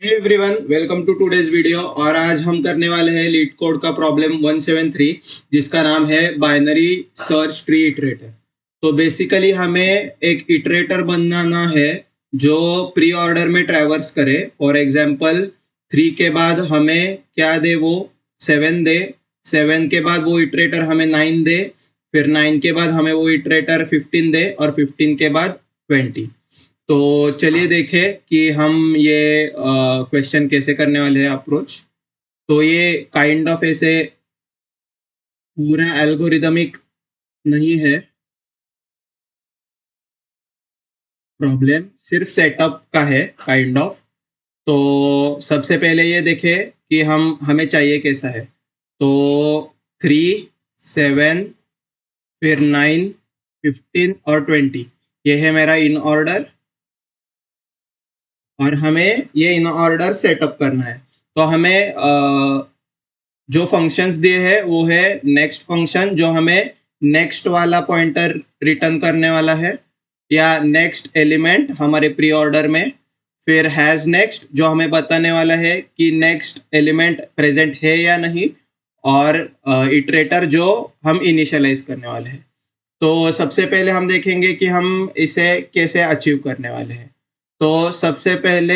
Hey everyone, welcome to today's video. और आज हम करने वाले हैं लीड कोड का प्रॉब्लम 173, जिसका नाम है बाइनरी सर्च ट्री इटरेटर। तो बेसिकली हमें एक इटरेटर बनाना है जो प्री ऑर्डर में ट्रैवर्स करे। फॉर एग्जांपल 3 के बाद हमें क्या दे, वो 7 दे। 7 के बाद वो इटरेटर हमें 9 दे। फिर 9 के बाद हमें वो इटरेटर 15 दे, और 15 के बाद 20। तो चलिए देखें कि हम ये क्वेश्चन कैसे करने वाले हैं अप्रोच। तो ये काइंड ऑफ ऐसे पूरा एल्गोरिदमिक नहीं है प्रॉब्लम, सिर्फ सेटअप का है काइंड ऑफ। तो सबसे पहले ये देखें कि हमें चाहिए कैसा है। तो 3, 7, फिर 9, 15 और 20, ये है मेरा इन ऑर्डर। और हमें ये इन ऑर्डर सेटअप करना है। तो हमें जो फंक्शंस दिए हैं वो है नेक्स्ट फंक्शन, जो हमें नेक्स्ट वाला पॉइंटर रिटर्न करने वाला है, या नेक्स्ट एलिमेंट हमारे प्री ऑर्डर में। फिर हैज नेक्स्ट, जो हमें बताने वाला है कि नेक्स्ट एलिमेंट प्रेजेंट है या नहीं। और इटरेटर जो हम इनिशियलाइज करने वाले हैं। तो सबसे पहले हम देखेंगे कि हम इसे कैसे अचीव करने वाले हैं। तो सबसे पहले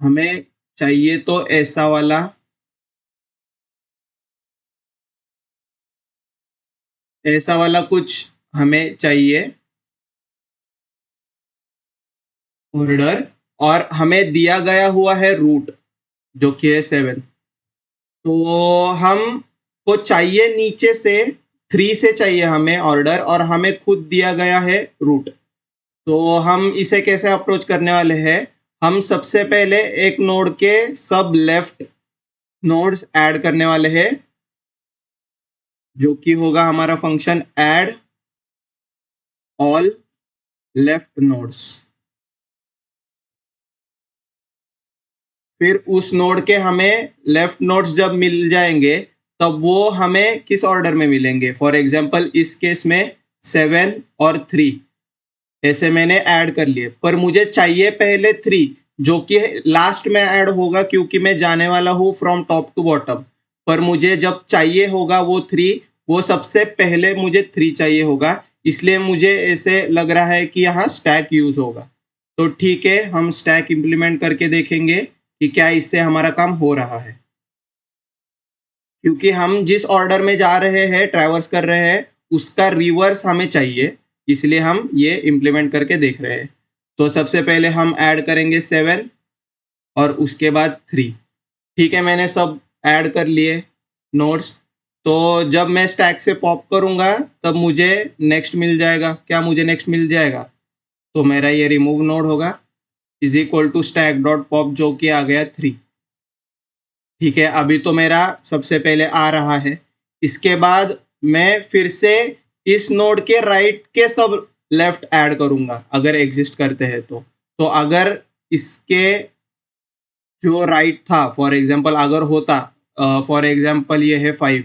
हमें चाहिए तो ऐसा वाला कुछ हमें चाहिए ऑर्डर। और हमें दिया गया हुआ है रूट, जो कि है 7। तो हम को चाहिए नीचे से 3 से चाहिए हमें ऑर्डर, और हमें खुद दिया गया है रूट। तो हम इसे कैसे अप्रोच करने वाले हैं। हम सबसे पहले एक नोड के सब लेफ्ट नोड्स ऐड करने वाले हैं, जो कि होगा हमारा function add all left nodes. फिर उस नोड के हमें लेफ्ट नोड्स जब मिल जाएंगे, तब वो हमें किस ऑर्डर में मिलेंगे। फॉर एग्जांपल इस केस में 7 और 3 ऐसे मैंने ऐड कर लिए, पर मुझे चाहिए पहले 3, जो कि लास्ट में ऐड होगा क्योंकि मैं जाने वाला हूँ फ्रॉम टॉप टू बॉटम। पर मुझे जब चाहिए होगा वो 3, वो सबसे पहले मुझे 3 चाहिए होगा। इसलिए मुझे ऐसे लग रहा है कि यहाँ स्टैक यूज होगा। तो ठीक है, हम स्टैक इम्प्लीमेंट करके देखेंगे कि क्या इससे हमारा काम हो रहा है। क्योंकि हम जिस ऑर्डर में जा रहे हैं, ट्रैवर्स कर रहे हैं, उसका रिवर्स हमें चाहिए। इसलिए हम ये इम्प्लीमेंट करके देख रहे हैं। तो सबसे पहले हम ऐड करेंगे 7, और उसके बाद 3। ठीक है, मैंने सब ऐड कर लिए नोड्स। तो जब मैं स्टैक से पॉप करूंगा, तब मुझे नेक्स्ट मिल जाएगा। क्या मुझे नेक्स्ट मिल जाएगा? तो मेरा ये रिमूव नोड होगा, is equal to stack dot pop, जो कि आ गया 3। ठीक है, अभी तो मेरा सबसे पहले आ रहा है। इसके बाद मैं फिर से इस नोड के राइट के सब लेफ्ट ऐड करूंगा, अगर एग्जिस्ट करते हैं तो अगर इसके जो राइट था, फॉर एग्जांपल अगर होता, फॉर एग्जांपल ये है 5,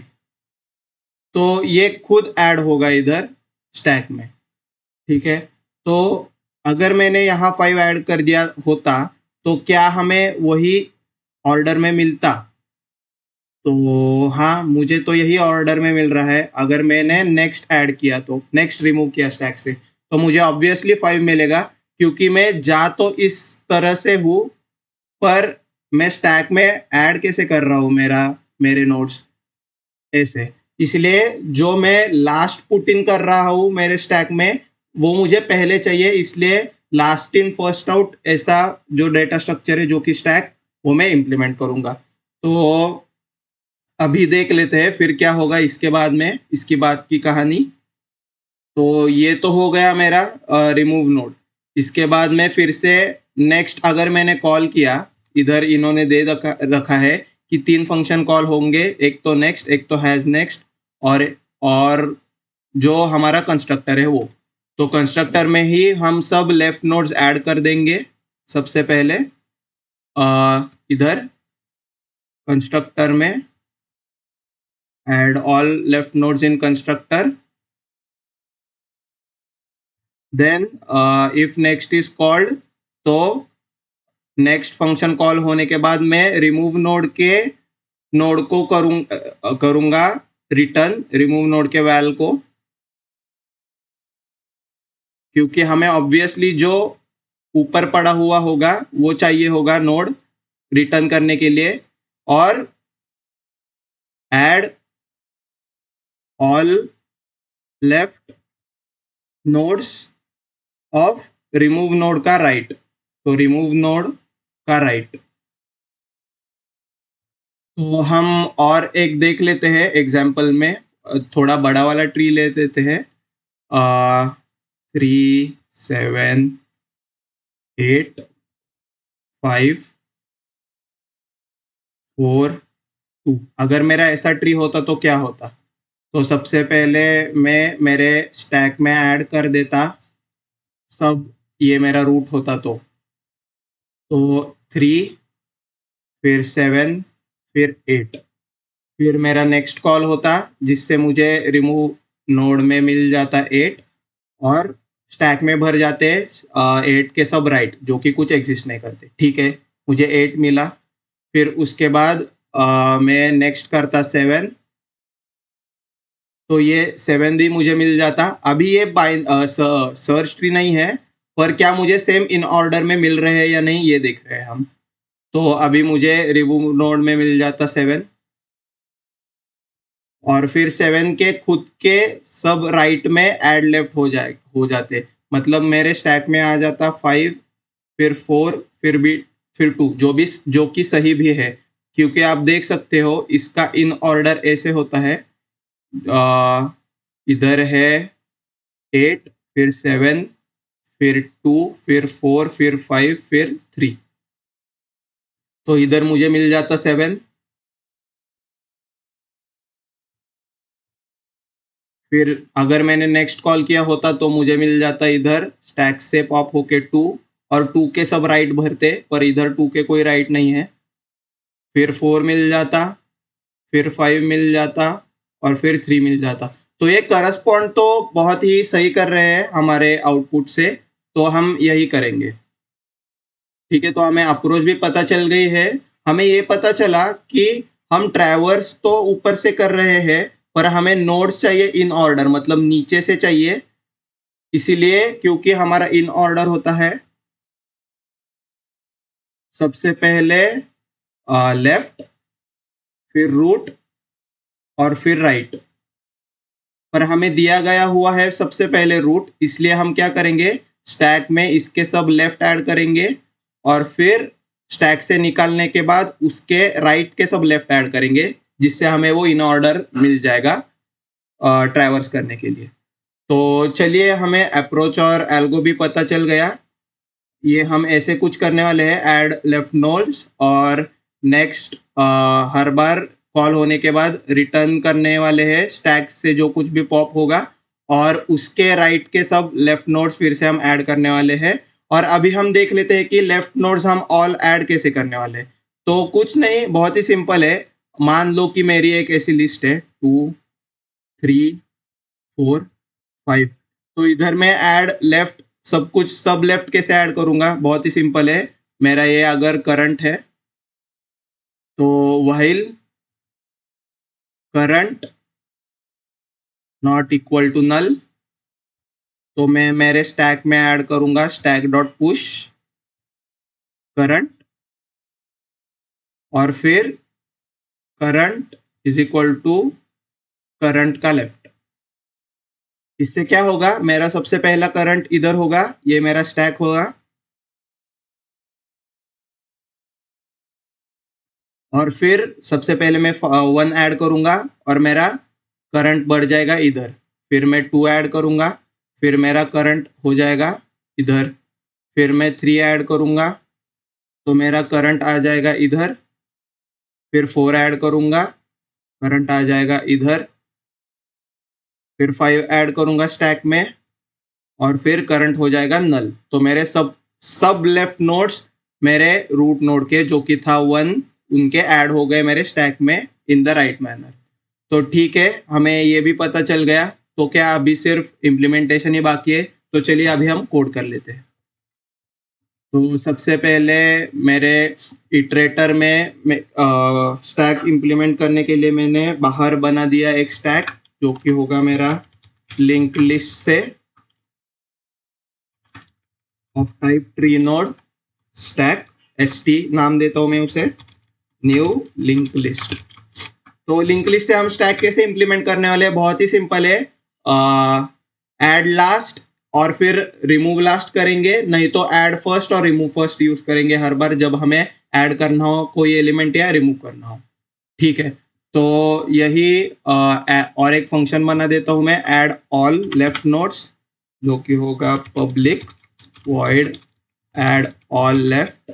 तो ये खुद ऐड होगा इधर स्टैक में। ठीक है, तो अगर मैंने यहाँ 5 ऐड कर दिया होता, तो क्या हमें वही ऑर्डर में मिलता? तो हाँ, मुझे तो यही ऑर्डर में मिल रहा है। अगर मैंने नेक्स्ट ऐड किया, तो नेक्स्ट रिमूव किया स्टैक से, तो मुझे ऑब्वियसली 5 मिलेगा, क्योंकि मैं जा तो इस तरह से हूँ, पर मैं स्टैक में ऐड कैसे कर रहा हूँ मेरे नोट्स ऐसे। इसलिए जो मैं लास्ट पुट इन कर रहा हूँ मेरे स्टैक में, वो मुझे पहले चाहिए। इसलिए लास्ट इन फर्स्ट आउट, ऐसा जो डेटा स्ट्रक्चर है, जो कि स्टैक, वो मैं इम्प्लीमेंट करूंगा। तो अभी देख लेते हैं फिर क्या होगा इसके बाद में, इसकी बात की कहानी। तो ये तो हो गया मेरा रिमूव नोड। इसके बाद में फिर से नेक्स्ट अगर मैंने कॉल किया, इधर इन्होंने दे रखा है कि 3 फंक्शन कॉल होंगे, एक तो नेक्स्ट, एक तो हैज नेक्स्ट, और जो हमारा कंस्ट्रक्टर है वो। तो कंस्ट्रक्टर में ही हम सब लेफ्ट नोड्स ऐड कर देंगे। सबसे पहले इधर कंस्ट्रक्टर में add all left nodes in constructor. Then if next is called, तो नेक्स्ट फंक्शन कॉल होने के बाद मैं रिमूव नोड के नोड को करूंगा रिटर्न रिमूव नोड के वैल को, क्योंकि हमें ऑब्वियसली जो ऊपर पड़ा हुआ होगा वो चाहिए होगा नोड रिटर्न करने के लिए। और add all left nodes of remove node का राइट, तो रिमूव नोड का राइट। तो हम और एक देख लेते हैं एग्जाम्पल में, थोड़ा बड़ा वाला ट्री ले लेते हैं। 3 7 8 5 4 2। अगर मेरा ऐसा ट्री होता तो क्या होता? तो सबसे पहले मैं मेरे स्टैक में ऐड कर देता सब, ये मेरा रूट होता तो 3 फिर 7 फिर 8, फिर मेरा नेक्स्ट कॉल होता जिससे मुझे रिमूव नोड में मिल जाता 8 और स्टैक में भर जाते 8 के सब राइट जो कि कुछ एग्जिस्ट नहीं करते। ठीक है, मुझे 8 मिला। फिर उसके बाद मैं नेक्स्ट करता 7, तो ये 7 भी मुझे मिल जाता। अभी ये सर्च ट्री नहीं है, पर क्या मुझे सेम इन ऑर्डर में मिल रहे हैं या नहीं ये देख रहे हैं हम। तो अभी मुझे रिमूव नोड में मिल जाता 7, और फिर 7 के खुद के सब राइट में ऐड लेफ्ट हो जाते, मतलब मेरे स्टैक में आ जाता 5 फिर 4 फिर 2, जो कि सही भी है, क्योंकि आप देख सकते हो इसका इन ऑर्डर ऐसे होता है। इधर है 8 फिर 7 फिर 2 फिर 4 फिर 5 फिर 3, तो इधर मुझे मिल जाता 7। फिर अगर मैंने नेक्स्ट कॉल किया होता तो मुझे मिल जाता इधर स्टैक से पॉप होके 2, और 2 के सब राइट भरते, पर इधर 2 के कोई राइट नहीं है। फिर 4 मिल जाता, फिर 5 मिल जाता, और फिर 3 मिल जाता। तो ये करस्पॉन्ड तो बहुत ही सही कर रहे हैं हमारे आउटपुट से, तो हम यही करेंगे। ठीक है, तो हमें अप्रोच भी पता चल गई है। हमें ये पता चला कि हम ट्रैवर्स तो ऊपर से कर रहे हैं, पर हमें नोड्स चाहिए इन ऑर्डर, मतलब नीचे से चाहिए। इसीलिए क्योंकि हमारा इन ऑर्डर होता है सबसे पहले लेफ्ट फिर रूट और फिर राइट, पर हमें दिया गया हुआ है सबसे पहले रूट, इसलिए हम क्या करेंगे स्टैक में इसके सब लेफ्ट ऐड करेंगे, और फिर स्टैक से निकालने के बाद उसके राइट के सब लेफ्ट ऐड करेंगे, जिससे हमें वो इन ऑर्डर मिल जाएगा ट्रैवर्स करने के लिए। तो चलिए, हमें अप्रोच और एल्गो भी पता चल गया। ये हम ऐसे कुछ करने वाले हैं, ऐड लेफ्ट नोड्स, और नेक्स्ट हर बार कॉल होने के बाद रिटर्न करने वाले हैं स्टैक से जो कुछ भी पॉप होगा, और उसके राइट के सब लेफ्ट नोड्स फिर से हम ऐड करने वाले हैं। और अभी हम देख लेते हैं कि लेफ्ट नोड्स हम ऑल ऐड कैसे करने वाले हैं। तो कुछ नहीं, बहुत ही सिंपल है। मान लो कि मेरी एक ऐसी लिस्ट है 2 3 4 5, तो इधर मैं ऐड लेफ्ट सब कुछ सब लेफ्ट कैसे ऐड करूंगा, बहुत ही सिंपल है। मेरा ये अगर करंट है तो while current not equal to null, तो मैं मेरे स्टैक में ऐड करूंगा स्टैक डॉट पुश करंट, और फिर current is equal to current का लेफ्ट। इससे क्या होगा, मेरा सबसे पहला करंट इधर होगा, ये मेरा स्टैक होगा, और फिर सबसे पहले मैं 1 ऐड करूंगा और मेरा करंट बढ़ जाएगा इधर। फिर मैं 2 ऐड करूंगा, फिर मेरा करंट हो जाएगा इधर। फिर मैं 3 ऐड करूंगा तो मेरा करंट आ जाएगा इधर। फिर 4 ऐड करूंगा, करंट आ जाएगा इधर। फिर 5 ऐड करूंगा स्टैक में, और फिर करंट हो जाएगा नल। तो मेरे सब सब लेफ्ट नोड्स मेरे रूट नोड के जो कि था 1, उनके ऐड हो गए मेरे स्टैक में इन द राइट मैनर। तो ठीक है, हमें ये भी पता चल गया। तो क्या अभी सिर्फ इम्प्लीमेंटेशन ही बाकी है? तो चलिए अभी हम कोड कर लेते हैं। तो सबसे पहले मेरे इटरेटर में स्टैक इम्प्लीमेंट करने के लिए मैंने बाहर बना दिया एक स्टैक, जो कि होगा मेरा लिंक लिस्ट से of type tree node stack, st नाम देता हूं मैं उसे, न्यू लिंक लिस्ट। तो लिंक लिस्ट से हम स्टैक कैसे इम्प्लीमेंट करने वाले हैं, बहुत ही सिंपल है। ऐड लास्ट और फिर रिमूव लास्ट करेंगे, नहीं तो ऐड फर्स्ट और रिमूव फर्स्ट यूज करेंगे हर बार जब हमें ऐड करना हो कोई एलिमेंट या रिमूव करना हो। ठीक है, तो यही और एक फंक्शन बना देता हूं मैं, ऐड ऑल लेफ्ट नोड्स, जो कि होगा public void add all left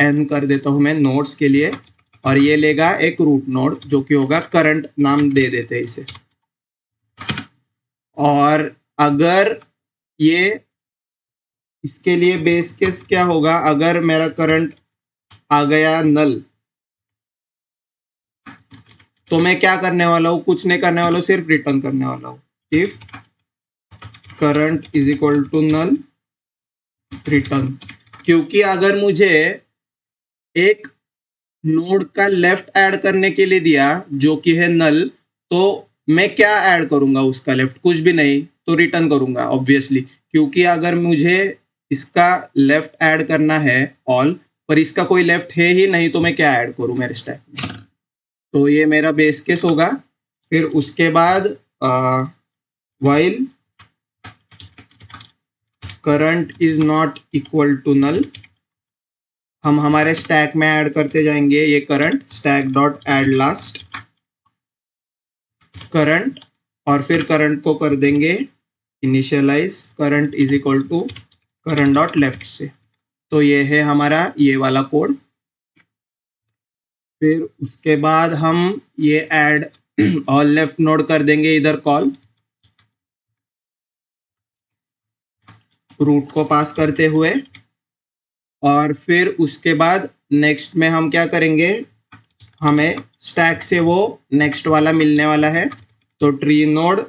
n कर देता हूं मैं नोड्स के लिए, और ये लेगा एक रूट नोड जो कि होगा करंट, नाम दे देते हैं इसे। और अगर ये इसके लिए बेस केस क्या होगा, अगर मेरा करंट आ गया नल, तो मैं क्या करने वाला हूँ, कुछ नहीं करने वाला हूँ, सिर्फ रिटर्न करने वाला हूँ, if current is equal to null return. क्योंकि अगर मुझे एक नोड का लेफ्ट ऐड करने के लिए दिया जो कि है नल, तो मैं क्या ऐड करूंगा उसका लेफ्ट, कुछ भी नहीं, तो रिटर्न करूंगा ऑब्वियसली, क्योंकि अगर मुझे इसका लेफ्ट ऐड करना है ऑल, पर इसका कोई लेफ्ट है ही नहीं, तो मैं क्या ऐड करूं मेरे स्टैक में। तो ये मेरा बेस केस होगा। फिर उसके बाद while current is not equal to null, हम हमारे स्टैक में ऐड करते जाएंगे ये current, stack dot add last current, और फिर करंट को कर देंगे initialise current is equal to current dot left से। तो ये है हमारा ये वाला कोड। फिर उसके बाद हम ये ऐड ऑल लेफ्ट नोड कर देंगे इधर कॉल, रूट को पास करते हुए, और फिर उसके बाद नेक्स्ट में हम क्या करेंगे, हमें स्टैक से वो नेक्स्ट वाला मिलने वाला है, तो ट्री नोड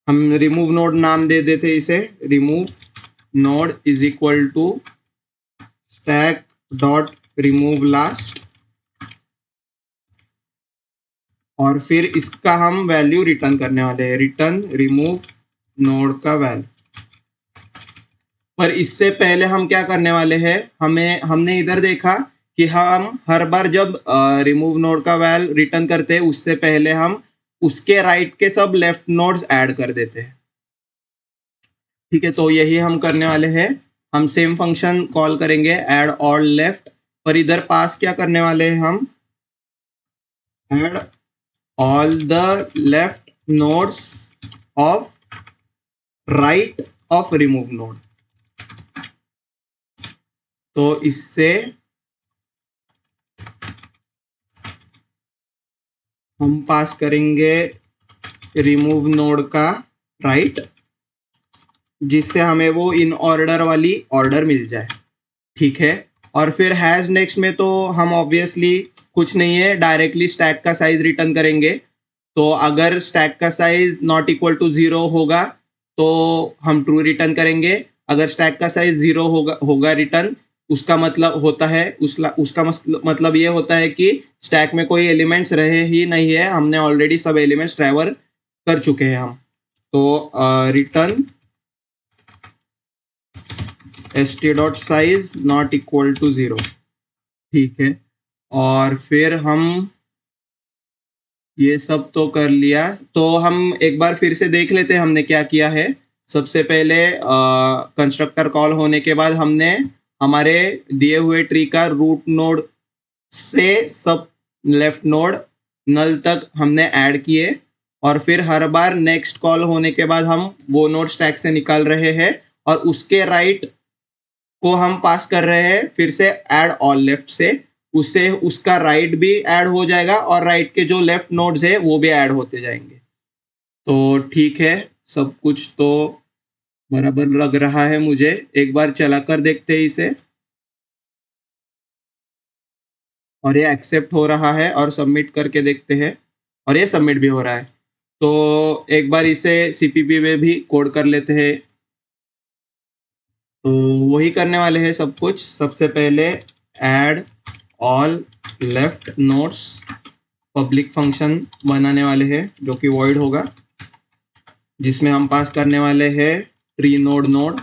हम रिमूव नोड नाम दे देते इसे, remove node is equal to stack dot remove last, और फिर इसका हम वैल्यू रिटर्न करने वाले हैं, रिटर्न रिमूव नोड का वैल्यू। पर इससे पहले हम क्या करने वाले हैं, हमने इधर देखा कि हम हर बार जब रिमूव नोड का वैल्यू रिटर्न करते हैं, उससे पहले हम उसके राइट के सब लेफ्ट नोड्स ऐड कर देते हैं। ठीक है, तो यही हम करने वाले हैं। हम सेम फंक्शन कॉल करेंगे ऐड ऑल लेफ्ट, पर इधर पास क्या करने वाले हैं हम, add all the left nodes of right of remove node. तो इससे हम पास करेंगे रिमूव नोड का राइट, जिससे हमें वो इन ऑर्डर वाली ऑर्डर मिल जाए। ठीक है, और फिर हैज नेक्स्ट में तो हम ऑब्वियसली कुछ नहीं है, डायरेक्टली स्टैक का साइज रिटर्न करेंगे। तो अगर स्टैक का साइज नॉट इक्वल टू 0 होगा तो हम ट्रू रिटर्न करेंगे, अगर स्टैक का साइज 0 होगा रिटर्न, उसका मतलब होता है उसका मतलब ये होता है कि स्टैक में कोई एलिमेंट्स रहे ही नहीं है, हमने ऑलरेडी सब एलिमेंट्स ट्रैवल कर चुके हैं हम। तो return st dot size not equal to 0। ठीक है, और फिर हम ये सब तो कर लिया, तो हम एक बार फिर से देख लेते हैं हमने क्या किया है। सबसे पहले कंस्ट्रक्टर कॉल होने के बाद हमने हमारे दिए हुए ट्री का रूट नोड से सब लेफ्ट नोड नल तक हमने ऐड किए, और फिर हर बार नेक्स्ट कॉल होने के बाद हम वो नोड स्टैक से निकाल रहे हैं, और उसके राइट को हम पास कर रहे हैं फिर से ऐड ऑल लेफ्ट से, उससे उसका राइट भी ऐड हो जाएगा और राइट के जो लेफ्ट नोड्स है वो भी ऐड होते जाएंगे। तो ठीक है, सब कुछ तो बराबर लग रहा है मुझे, एक बार चला कर देखते हैं इसे, और ये एक्सेप्ट हो रहा है, और सबमिट करके देखते हैं, और ये सबमिट भी हो रहा है। तो एक बार इसे सीपीपी में भी कोड कर लेते हैं। तो वही करने वाले हैं सब कुछ। सबसे पहले add all left nodes public function बनाने वाले हैं जो कि वॉइड होगा, जिसमें हम पास करने वाले हैं ट्री नोड नोड,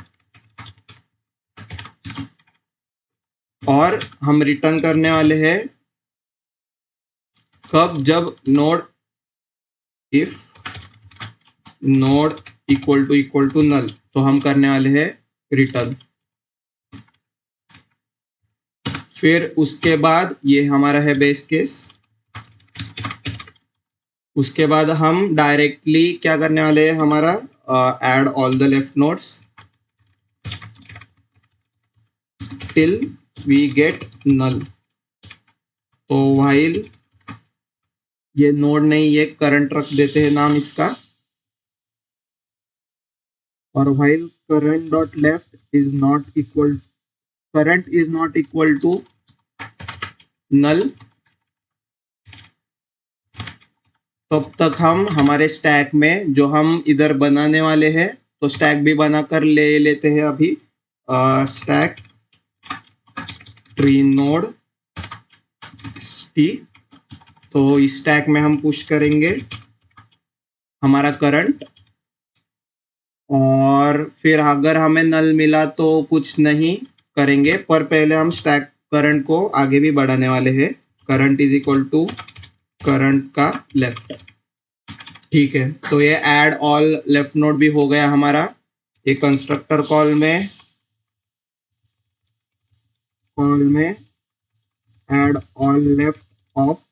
और हम रिटर्न करने वाले हैं कब, जब node if node equal to null, तो हम करने वाले हैं रिटर्न। फिर उसके बाद ये हमारा है बेस केस। उसके बाद हम डायरेक्टली क्या करने वाले हैं, हमारा add all the left nodes till we get null. तो व्हाइल ये नोड नहीं, ये करंट रख देते हैं नाम इसका, और while current dot left is not equal, current is not equal to null, तब तक हम हमारे स्टैक में जो हम इधर बनाने वाले हैं, तो स्टैक भी बनाकर ले लेते हैं अभी। स्टैक ट्री नोड टी, तो इस स्टैक में हम पुश करेंगे हमारा करंट, और फिर अगर हमें नल मिला तो कुछ नहीं करेंगे, पर पहले हम स्टैक करंट को आगे भी बढ़ाने वाले हैं। Current is equal to current का लेफ्ट। ठीक है, तो ये ऐड ऑल लेफ्ट नोड भी हो गया हमारा। एक कंस्ट्रक्टर कॉल में add all left of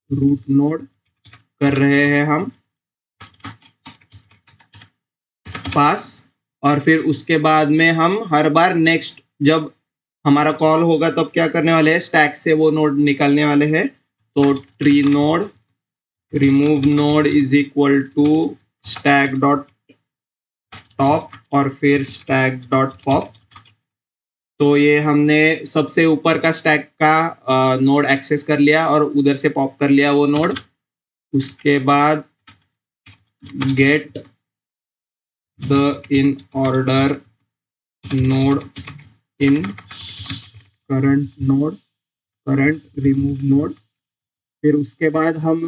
root node कर रहे हैं हम पास, और फिर उसके बाद में हम हर बार नेक्स्ट जब हमारा कॉल होगा तब क्या करने वाले हैं, स्टैक से वो नोड निकालने वाले हैं। तो tree node remove node is equal to stack dot top और फिर स्टैक डॉट पॉप। तो ये हमने सबसे ऊपर का स्टैक का नोड एक्सेस कर लिया और उधर से पॉप कर लिया वो नोड। उसके बाद get the in order node in current remove node. फिर उसके बाद हम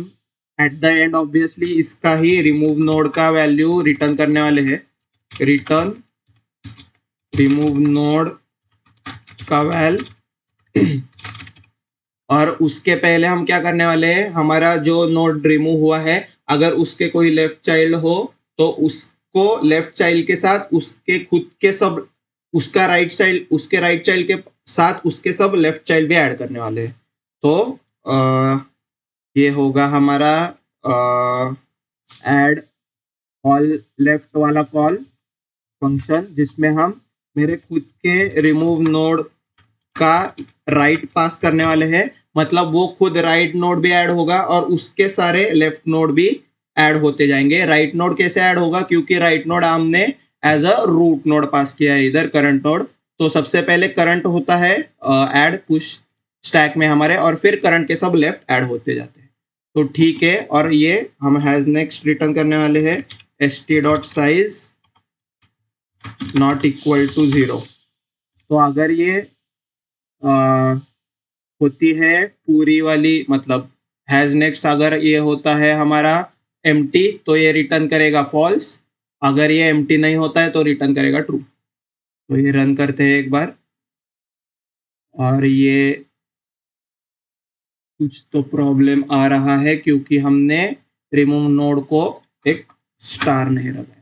एट द एंड ऑब्वियसली इसका ही रिमूव नोड का वैल्यू रिटर्न करने वाले हैं। रिटर्न रिमूव नोड का वैल और उसके पहले हम क्या करने वाले हैं, हमारा जो नोड रिमूव हुआ है अगर उसके कोई लेफ्ट चाइल्ड हो तो उसको लेफ्ट चाइल्ड के साथ उसके खुद के सब, उसका राइट चाइल्ड, उसके राइट चाइल्ड के साथ उसके सब लेफ्ट चाइल्ड भी ऐड करने वाले हैं। तो ये होगा हमारा ऐड ऑल लेफ्ट वाला कॉल फंक्शन, जिसमें हम मेरे खुद के रिमूव नोड का राइट पास करने वाले हैं। मतलब वो खुद राइट नोड भी ऐड होगा और उसके सारे लेफ्ट नोड भी ऐड होते जाएंगे। राइट नोड कैसे ऐड होगा, क्योंकि राइट नोड हमने एज अ रूट नोड पास किया है इधर करंट नोड। तो सबसे पहले करंट होता है ऐड पुश स्टैक में हमारे, और फिर करंट के सब लेफ्ट ऐड होते जाते हैं। तो ठीक है, और ये हम हैज नेक्स्ट रिटर्न करने वाले हैं st.size नॉट इक्वल टू 0। तो अगर ये होती है पूरी वाली, मतलब हैज नेक्स्ट अगर ये होता है हमारा एम्प्टी तो ये रिटर्न करेगा फॉल्स, अगर ये एम्प्टी नहीं होता है तो रिटर्न करेगा ट्रू। तो ये रन करते हैं एक बार, और ये कुछ तो प्रॉब्लम आ रहा है क्योंकि हमने रिमूव नोड को एक स्टार नहीं लगाया।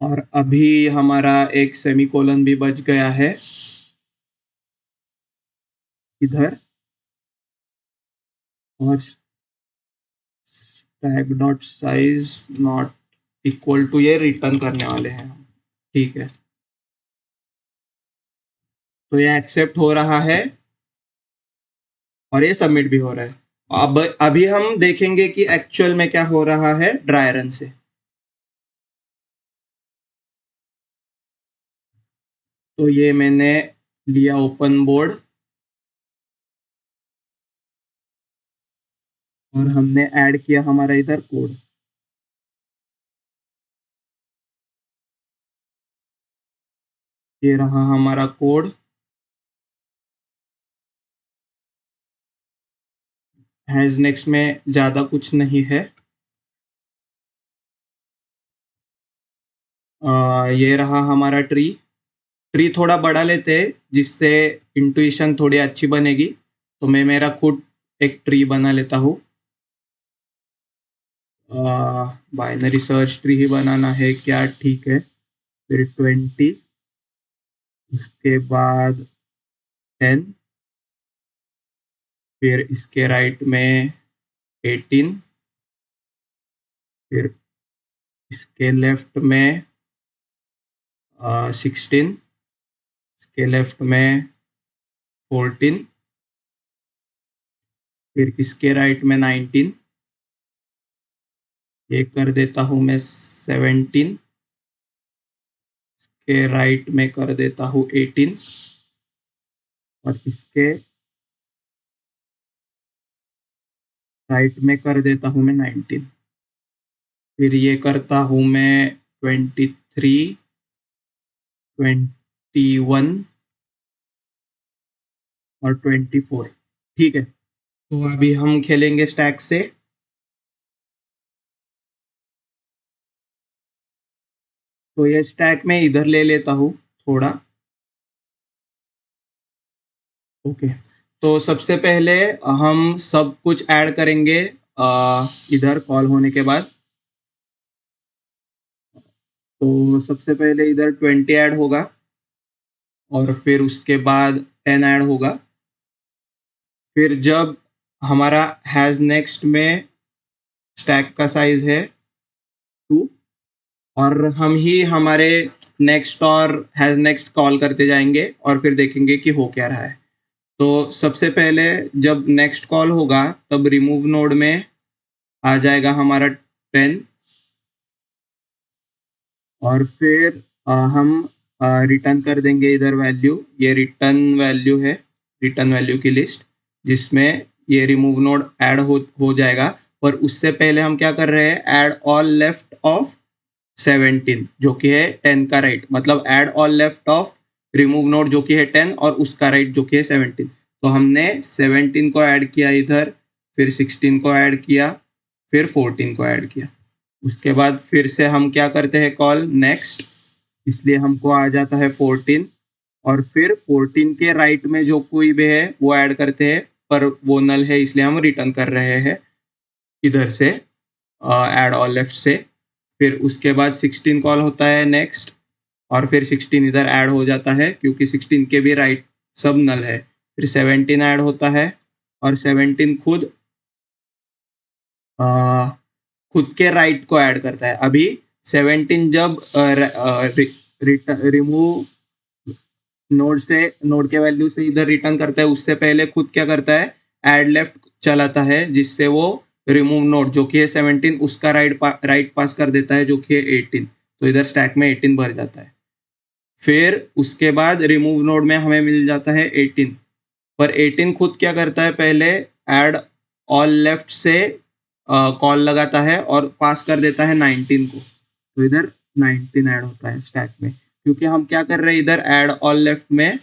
और अभी हमारा एक सेमीकोलन भी बच गया है इधर, और tag dot size not equal to ये रिटर्न करने वाले हैं हम। ठीक है, तो ये एक्सेप्ट हो रहा है और ये सबमिट भी हो रहा है। अब अभी हम देखेंगे कि एक्चुअल में क्या हो रहा है ड्राई रन से। तो ये मैंने लिया ओपन बोर्ड, और हमने ऐड किया हमारा इधर कोड। ये रहा हमारा कोड। हैज नेक्स्ट में ज़्यादा कुछ नहीं है। ये रहा हमारा ट्री। ट्री थोड़ा बड़ा लेते हैं जिससे इंट्यूशन थोड़ी अच्छी बनेगी, तो मैं मेरा खुद एक ट्री बना लेता हूँ। बाइनरी सर्च ट्री ही बनाना है क्या? ठीक है। फिर 20, उसके बाद 10, फिर इसके राइट में 18, फिर इसके लेफ्ट में 16, इसके लेफ्ट में 14, फिर इसके राइट में 19, ये कर देता हूँ मैं 17, के राइट में कर देता हूँ 18, और इसके राइट में कर देता हूँ मैं 19। फिर ये करता हूँ मैं 23, 21 और 24। ठीक है, तो अभी हम खेलेंगे स्टैक से। तो ये स्टैक में इधर ले लेता हूँ थोड़ा। ओके, तो सबसे पहले हम सब कुछ ऐड करेंगे इधर कॉल होने के बाद। तो सबसे पहले इधर 20 ऐड होगा, और फिर उसके बाद 10 ऐड होगा। फिर जब हमारा हैज़ नेक्स्ट में स्टैक का साइज है 2, और हम ही हमारे नेक्स्ट और हैज़ नेक्स्ट कॉल करते जाएंगे और फिर देखेंगे कि हो क्या रहा है। तो सबसे पहले जब नेक्स्ट कॉल होगा तब रिमूव नोड में आ जाएगा हमारा 10, और फिर हम रिटर्न कर देंगे इधर वैल्यू। ये रिटर्न वैल्यू है, रिटर्न वैल्यू की लिस्ट, जिसमें ये रिमूव नोड ऐड हो जाएगा। पर उससे पहले हम क्या कर रहे हैं, ऐड ऑल लेफ्ट ऑफ 17, जो कि है 10 का राइट, मतलब add all left of remove node जो कि है 10 और उसका राइट जो कि है 17। तो हमने 17 को ऐड किया इधर, फिर 16 को ऐड किया, फिर 14 को ऐड किया। उसके बाद फिर से हम क्या करते हैं, कॉल नेक्स्ट, इसलिए हमको आ जाता है 14, और फिर 14 के राइट में जो कोई भी है वो ऐड करते हैं, पर वो नल है इसलिए हम रिटर्न कर रहे हैं इधर से ऐड ऑल लेफ्ट से। फिर उसके बाद 16 कॉल होता है नेक्स्ट, और फिर 16 इधर ऐड हो जाता है क्योंकि 16 के भी राइट सब नल है। फिर 17 ऐड होता है, और 17 खुद के राइट को ऐड करता है। अभी 17 जब रिमूव नोड से, नोड के वैल्यू से इधर रिटर्न करता है, उससे पहले खुद क्या करता है, ऐड लेफ्ट चलाता है, जिससे वो रिमूव नोड जो कि है 17 उसका राइट पास कर देता है जो कि है 18। तो इधर स्टैक में 18 भर जाता है। फिर उसके बाद रिमूव नोड में हमें मिल जाता है 18, पर 18 खुद क्या करता है, पहले ऐड ऑल लेफ्ट से कॉल लगाता है और पास कर देता है 19 को। तो इधर 19 ऐड होता है स्टैक में, क्योंकि हम क्या कर रहे हैं, इधर ऐड ऑल लेफ्ट में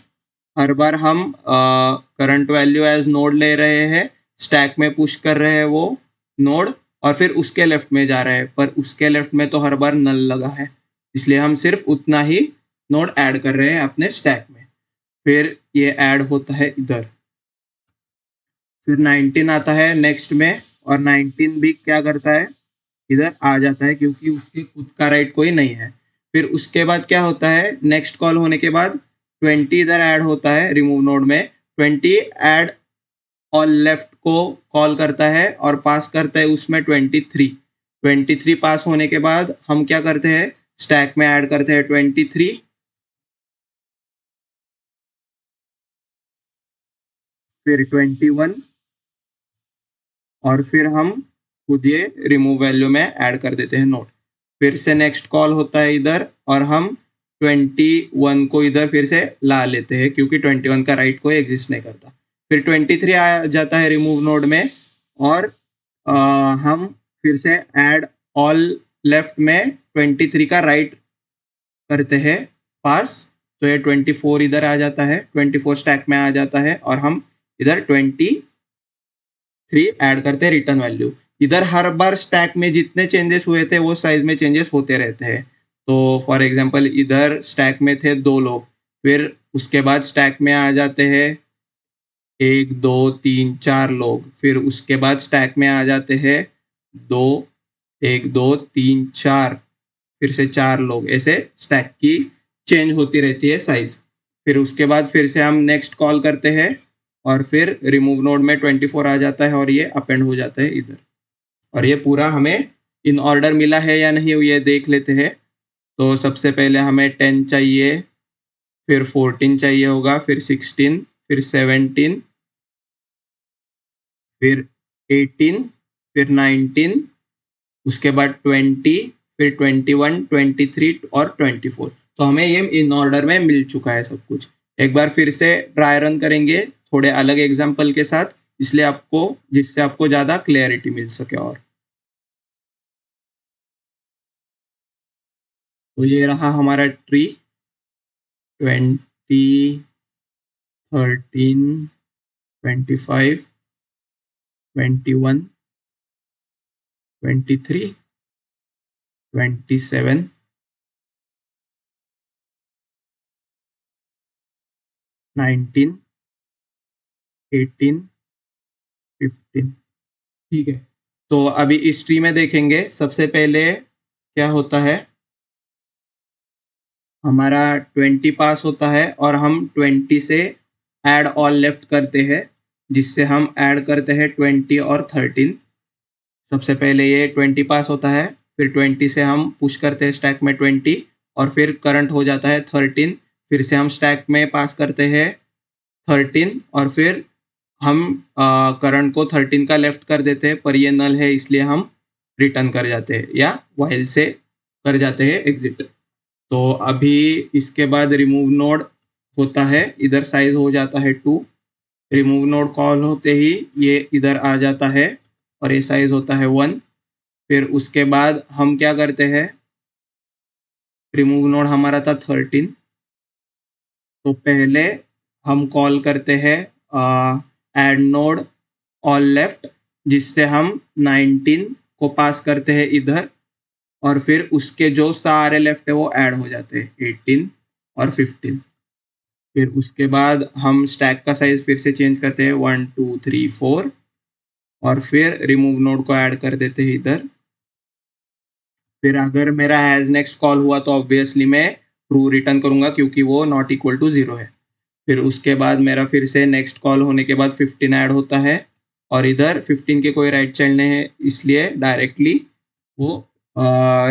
हर बार हम करंट वैल्यू एज नोड ले रहे हैं, स्टैक में पुश कर रहे हैं वो नोड, और फिर उसके लेफ्ट में जा रहे हैं, पर उसके लेफ्ट में तो हर बार नल लगा है, इसलिए हम सिर्फ उतना ही नोड ऐड कर रहे हैं अपने स्टैक में। फिर ये ऐड होता है इधर। फिर 19 आता है नेक्स्ट में, और 19 भी क्या करता है, इधर आ जाता है क्योंकि उसके खुद का राइट कोई नहीं है। फिर उसके बाद क्या होता है, नेक्स्ट कॉल होने के बाद 20 इधर ऐड होता है रिमूव नोड में। 20 ऐड ऑल लेफ्ट को कॉल करता है और पास करता है उसमें 23। 23 पास होने के बाद हम क्या करते हैं, स्टैक में ऐड करते हैं 23, फिर 21, और फिर हम खुद ये रिमूव वैल्यू में ऐड कर देते हैं नोट। फिर से नेक्स्ट कॉल होता है इधर, और हम 21 को इधर फिर से ला लेते हैं क्योंकि 21 का राइट कोई एग्जिस्ट नहीं करता। फिर 23 आ जाता है रिमूव नोड में, और हम फिर से ऐड ऑल लेफ्ट में 23 का राइट करते हैं पास, तो ये 24 इधर आ जाता है, 24 स्टैक में आ जाता है और हम इधर 23 ऐड करते हैं रिटर्न वैल्यू। इधर हर बार स्टैक में जितने चेंजेस हुए थे वो साइज में चेंजेस होते रहते हैं। तो फॉर एग्जांपल इधर स्टैक में थे 2 लोग, फिर उसके बाद स्टैक में आ जाते हैं 1 2 3 4 लोग, फिर उसके बाद स्टैक में आ जाते हैं 2 1 2 3 4, फिर से 4 लोग, ऐसे स्टैक की चेंज होती रहती है साइज। फिर उसके बाद फिर से हम नेक्स्ट कॉल करते हैं और फिर रिमूव नोड में 24 आ जाता है और ये अपेंड हो जाता है इधर। और ये पूरा हमें इन ऑर्डर मिला है या नहीं ये देख लेते हैं। तो सबसे पहले हमें 10 चाहिए, फिर 14 चाहिए होगा, फिर 16, फिर 17, फिर 18, फिर 19, उसके बाद 20, फिर 21, 23 और 24। तो हमें ये इन ऑर्डर में मिल चुका है सब कुछ। एक बार फिर से ट्राई रन करेंगे थोड़े अलग एग्जाम्पल के साथ, इसलिए आपको जिससे आपको ज़्यादा क्लैरिटी मिल सके। और तो ये रहा हमारा ट्री, 20, 13, 25, 21, 23, 27, 19, 18, 15। ठीक है, तो अभी इस ट्री में देखेंगे सबसे पहले क्या होता है। हमारा 20 पास होता है और हम 20 से ऐड ऑल लेफ्ट करते हैं, जिससे हम ऐड करते हैं 20 और 13। सबसे पहले ये 20 पास होता है, फिर 20 से हम पुश करते हैं स्टैक में 20 और फिर करंट हो जाता है 13। फिर से हम स्टैक में पास करते हैं 13 और फिर हम करंट को 13 का लेफ्ट कर देते हैं, पर ये नल है इसलिए हम रिटर्न कर जाते हैं या वाइल से कर जाते हैं एग्जिट। तो अभी इसके बाद रिमूव नोड होता है, इधर साइज हो जाता है 2। रिमूव नोड कॉल होते ही ये इधर आ जाता है और ये साइज होता है 1। फिर उसके बाद हम क्या करते हैं, रिमूव नोड हमारा था 13, तो पहले हम कॉल करते हैं ऐड नोड ऑल लेफ्ट, जिससे हम 19 को पास करते हैं इधर और फिर उसके जो सारे लेफ्ट है वो ऐड हो जाते हैं 18 और 15। फिर उसके बाद हम स्टैक का साइज फिर से चेंज करते हैं 1 2 3 4 और फिर रिमूव नोड को ऐड कर देते हैं इधर। फिर अगर मेरा एज नेक्स्ट कॉल हुआ तो ऑब्वियसली मैं ट्रू रिटर्न करूंगा क्योंकि वो नॉट इक्वल टू 0 है। फिर उसके बाद मेरा फिर से नेक्स्ट कॉल होने के बाद 15 ऐड होता है और इधर 15 के कोई राइट चाइल्ड नहीं है इसलिए डायरेक्टली वो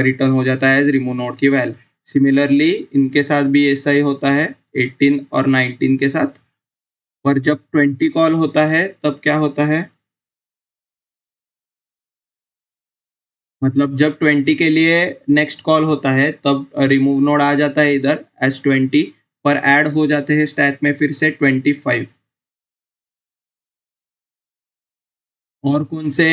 रिटर्न हो जाता है एज रिमूव नोड की वैल्यू। सिमिलरली इनके साथ भी ऐसा ही होता है 18 और 19 के साथ। पर जब 20 कॉल होता है तब क्या होता है, मतलब जब 20 के लिए नेक्स्ट कॉल होता है तब रिमूव नोड आ जाता है इधर एज 20, पर ऐड हो जाते हैं स्टैक में फिर से 25। और कौन से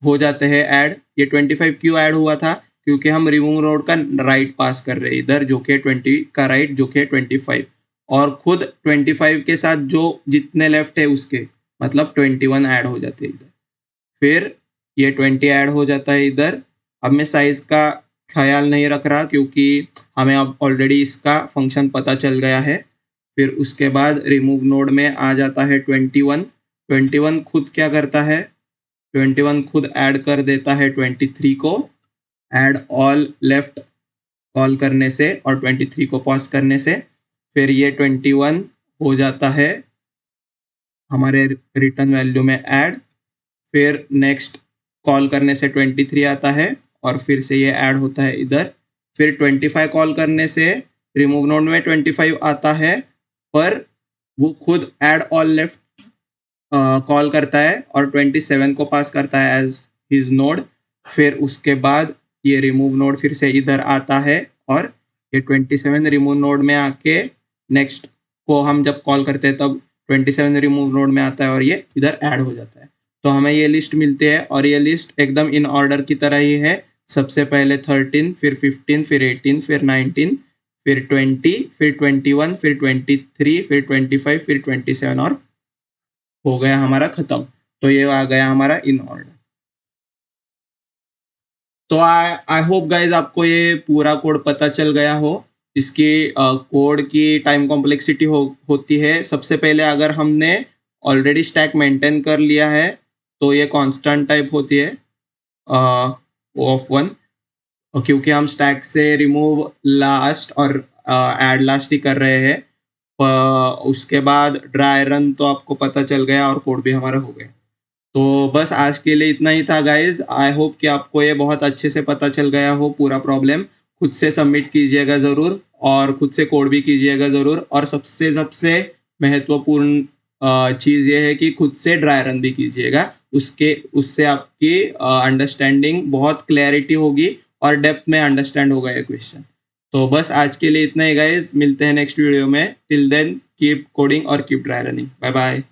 हो जाते हैं ऐड, ये 25 क्यों ऐड हुआ था, क्योंकि हम रिमूव नोड का राइट पास कर रहे हैं इधर जो कि 20 का राइट जो कि 25, और खुद 25 के साथ जो जितने लेफ्ट है उसके मतलब 21 ऐड हो जाते हैं इधर। फिर ये 20 ऐड हो जाता है इधर। अब मैं साइज का ख्याल नहीं रख रहा क्योंकि हमें अब ऑलरेडी इसका फंक्शन पता चल गया है। फिर उसके बाद रिमूव नोड में आ जाता है 21। 21 खुद क्या करता है, 21 खुद ऐड कर देता है 23 को ऐड ऑल लेफ्ट कॉल करने से और 23 को पॉज करने से। फिर ये 21 हो जाता है हमारे रिटर्न वैल्यू में ऐड। फिर नेक्स्ट कॉल करने से 23 आता है और फिर से ये ऐड होता है इधर। फिर 25 कॉल करने से रिमूव नोड में 25 आता है, पर वो खुद ऐड ऑल लेफ्ट कॉल करता है और 27 को पास करता है एज हिज नोड। फिर उसके बाद ये रिमूव नोड फिर से इधर आता है और ये 27 रिमूव नोड में आके नेक्स्ट को हम जब कॉल करते हैं तब 27 रिमूव नोड में आता है और ये इधर ऐड हो जाता है। तो हमें ये लिस्ट मिलती है और ये लिस्ट एकदम इन ऑर्डर की तरह ही है। सबसे पहले 13, फिर 15, फिर 18, फिर 19, फिर 20, फिर 21, फिर 23, फिर 25, फिर 27 और हो गया हमारा खत्म। तो ये आ गया हमारा इन ऑर्डर। तो आई होप गाइज आपको ये पूरा कोड पता चल गया हो। इसकी कोड की टाइम कॉम्प्लेक्सिटी होती है। सबसे पहले अगर हमने ऑलरेडी स्टैक मेंटेन कर लिया है तो ये कांस्टेंट टाइप होती है ऑफ 1, क्योंकि हम स्टैक से रिमूव लास्ट और ऐड लास्ट ही कर रहे हैं। उसके बाद ड्राई रन तो आपको पता चल गया और कोड भी हमारा हो गया। तो बस आज के लिए इतना ही था गाइज। आई होप कि आपको ये बहुत अच्छे से पता चल गया हो पूरा प्रॉब्लम। खुद से सबमिट कीजिएगा ज़रूर और खुद से कोड भी कीजिएगा ज़रूर। और सबसे सबसे महत्वपूर्ण चीज़ ये है कि खुद से ड्राई रन भी कीजिएगा। उससे आपकी अंडरस्टैंडिंग बहुत क्लैरिटी होगी और डेप्थ में अंडरस्टैंड होगा ये क्वेश्चन। तो बस आज के लिए इतना ही गाइज। मिलते हैं नेक्स्ट वीडियो में। टिल देन कीप कोडिंग और keep dry running. Bye bye.